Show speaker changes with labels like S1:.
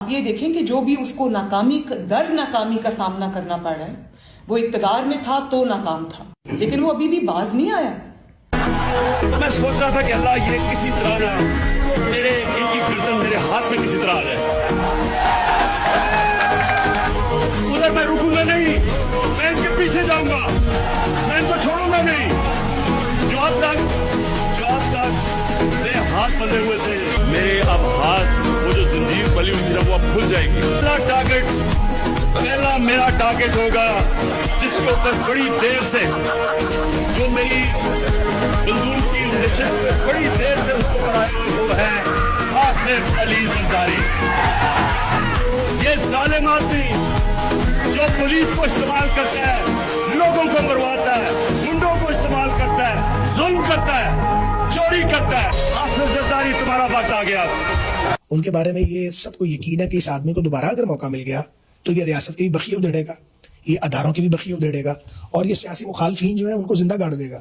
S1: یہ دیکھیں کہ جو بھی اس کو ناکامی کا سامنا کرنا پڑ رہا ہے، وہ اقتدار میں تھا تو ناکام تھا، لیکن وہ ابھی بھی باز نہیں آیا۔
S2: تو میں سوچ رہا تھا کہ اللہ یہ کسی طرح نہ میرے ان کی گردن میرے ہاتھ میں کسی طرح آ جائے، ادھر میں رکوں گا نہیں، میں ان کے پیچھے جاؤں گا، میں ان کو چھوڑوں گا نہیں، جو اب تک میرے ہاتھ بندھے ہوئے تھے، میرے اب ہاتھ وہ جو زنجیر بلی ہوئی تھی وہ اب کھل جائے گی۔ پہلا میرا ٹارگٹ ہوگا جس کے اوپر بڑی دیر سے جو میری بندوق کی بڑی دیر سے اس کو بڑھائے ہوئے وہ ہے آصف علی زرداری۔ یہ ظالم آدمی جو پولیس کو استعمال کرتا ہے، لوگوں کو مرواتا ہے، گنڈوں کو استعمال کرتا ہے، ظلم کرتا ہے، چوری کرتا ہے، آصف زرداری تمہارا وقت آ گیا۔
S3: ان کے بارے میں یہ سب کو یقین ہے کہ اس آدمی کو دوبارہ اگر موقع مل گیا تو یہ ریاست کی بھی بخیہ ادھیڑے گا، یہ اداروں کی بھی بخیہ ادھیڑے گا، اور یہ سیاسی مخالفین جو ہیں ان کو زندہ گاڑ دے گا۔